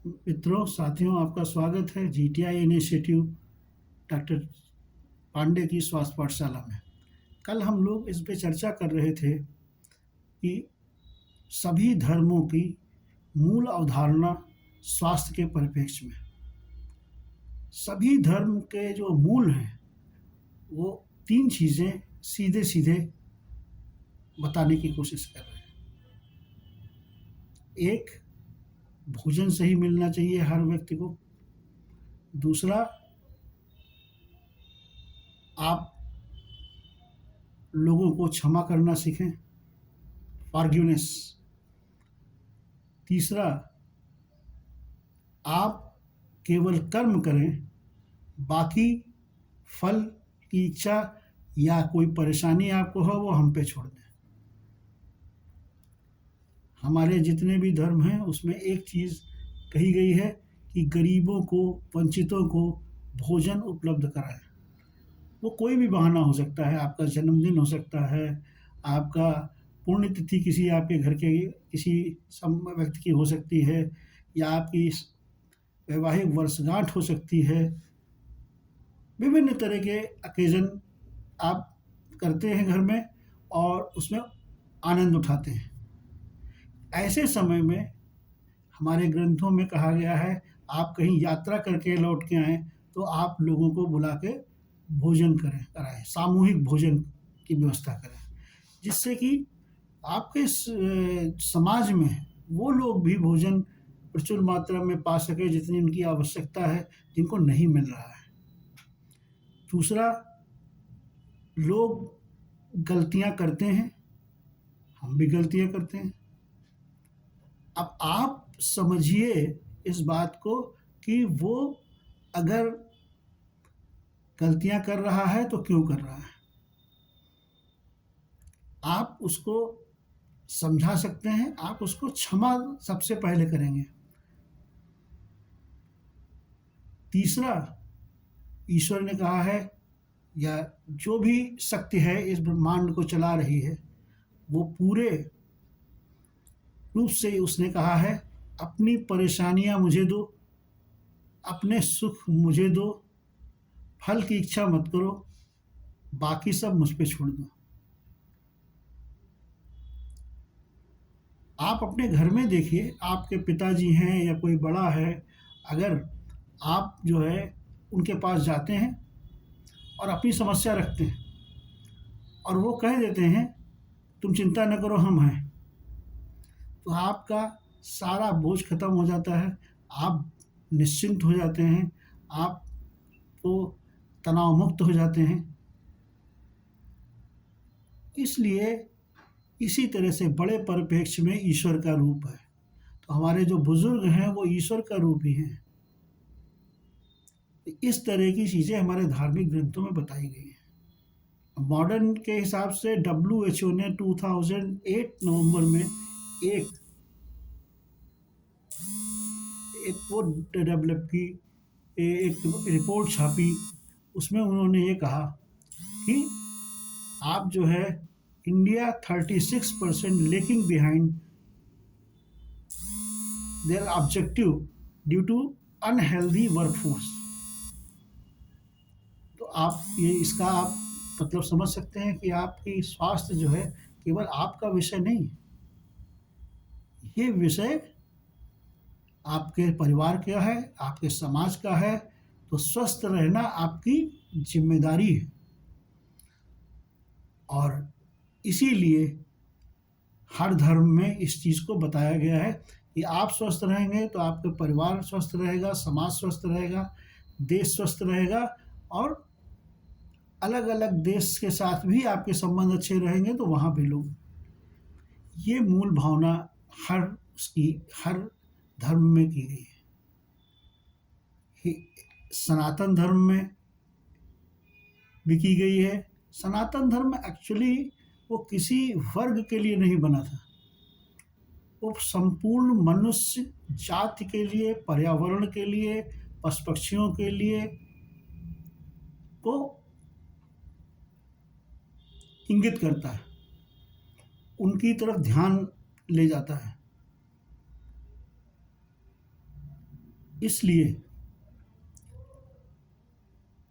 मित्रों, साथियों, आपका स्वागत है जीटीआई इनिशिएटिव डॉक्टर पांडे की स्वास्थ्य पाठशाला में। कल हम लोग इस पे चर्चा कर रहे थे कि सभी धर्मों की मूल अवधारणा स्वास्थ्य के परिप्रेक्ष्य में। सभी धर्म के जो मूल हैं वो तीन चीज़ें सीधे सीधे बताने की कोशिश कर रहे हैं। एक, भोजन सही मिलना चाहिए हर व्यक्ति को। दूसरा, आप लोगों को क्षमा करना सीखें, फॉरगिवनेस। तीसरा, आप केवल कर्म करें, बाकी फल की इच्छा या कोई परेशानी आपको हो वो हम पे छोड़ दें। हमारे जितने भी धर्म हैं उसमें एक चीज़ कही गई है कि गरीबों को, वंचितों को भोजन उपलब्ध कराएं। वो कोई भी बहाना हो सकता है, आपका जन्मदिन हो सकता है, आपका पुण्यतिथि किसी आपके घर के किसी व्यक्ति की हो सकती है, या आपकी वैवाहिक वर्षगांठ हो सकती है। विभिन्न तरह के अकेजन आप करते हैं घर में और उसमें आनंद उठाते हैं। ऐसे समय में हमारे ग्रंथों में कहा गया है, आप कहीं यात्रा करके लौट के आएँ तो आप लोगों को बुला के भोजन कराएं, सामूहिक भोजन की व्यवस्था करें, जिससे कि आपके समाज में वो लोग भी भोजन प्रचुर मात्रा में पा सके जितनी उनकी आवश्यकता है, जिनको नहीं मिल रहा है। दूसरा, लोग गलतियां करते हैं, हम भी गलतियां करते हैं। अब आप समझिए इस बात को कि वो अगर गलतियां कर रहा है तो क्यों कर रहा है। आप उसको समझा सकते हैं, आप उसको क्षमा सबसे पहले करेंगे। तीसरा, ईश्वर ने कहा है, या जो भी शक्ति है इस ब्रह्मांड को चला रही है, वो पूरे रूप से उसने कहा है, अपनी परेशानियां मुझे दो, अपने सुख मुझे दो, फल की इच्छा मत करो, बाकी सब मुझ पे छोड़ दो। आप अपने घर में देखिए, आपके पिताजी हैं या कोई बड़ा है, अगर आप जो है उनके पास जाते हैं और अपनी समस्या रखते हैं और वो कह देते हैं तुम चिंता न करो हम हैं, तो आपका सारा बोझ खत्म हो जाता है, आप निश्चिंत हो जाते हैं, आप तो तनाव मुक्त हो जाते हैं। इसलिए इसी तरह से बड़े परिप्रेक्ष्य में ईश्वर का रूप है, तो हमारे जो बुजुर्ग हैं वो ईश्वर का रूप ही हैं। इस तरह की चीज़ें हमारे धार्मिक ग्रंथों में बताई गई हैं। मॉडर्न के हिसाब से WHO ने 2008 नवंबर में एक वो डेवलप की, एक रिपोर्ट छापी, उसमें उन्होंने ये कहा कि आप जो है India 36% lacking behind their objective due to unhealthy workforce. तो आप ये इसका आप मतलब समझ सकते हैं कि आपकी स्वास्थ्य जो है केवल आपका विषय नहीं, ये विषय आपके परिवार का है, आपके समाज का है। तो स्वस्थ रहना आपकी जिम्मेदारी है, और इसीलिए हर धर्म में इस चीज़ को बताया गया है कि आप स्वस्थ रहेंगे तो आपका परिवार स्वस्थ रहेगा, समाज स्वस्थ रहेगा, देश स्वस्थ रहेगा, और अलग अलग देश के साथ भी आपके संबंध अच्छे रहेंगे तो वहाँ भी लोग। ये मूल भावना हर धर्म में की गई है। सनातन धर्म में भी की गई है। सनातन धर्म एक्चुअली वो किसी वर्ग के लिए नहीं बना था, वो संपूर्ण मनुष्य जाति के लिए, पर्यावरण के लिए, पशु पक्षियों के लिए को इंगित करता है, उनकी तरफ ध्यान ले जाता है। इसलिए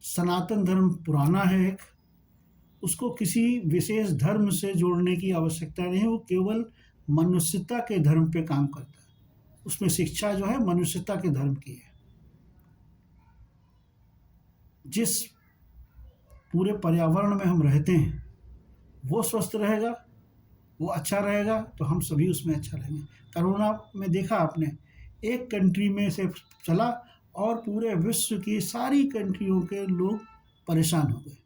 सनातन धर्म पुराना है एक, उसको किसी विशेष धर्म से जोड़ने की आवश्यकता नहीं, वो केवल मनुष्यता के धर्म पे काम करता है। उसमें शिक्षा जो है मनुष्यता के धर्म की है। जिस पूरे पर्यावरण में हम रहते हैं वो स्वस्थ रहेगा, वो अच्छा रहेगा, तो हम सभी उसमें अच्छा रहेंगे। कोरोना में देखा आपने, एक कंट्री में से चला और पूरे विश्व की सारी कंट्रियों के लोग परेशान हो गए।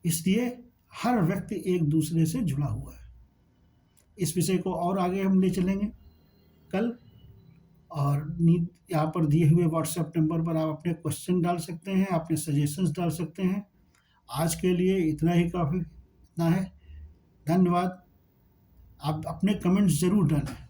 इसलिए हर व्यक्ति एक दूसरे से जुड़ा हुआ है। इस विषय को और आगे हम ले चलेंगे कल, और यहाँ पर दिए हुए व्हाट्सएप नंबर पर आप अपने क्वेश्चन डाल सकते हैं, अपने सजेशंस डाल सकते हैं। आज के लिए इतना ही काफ़ी, इतना है। धन्यवाद। आप अपने कमेंट्स ज़रूर डालें।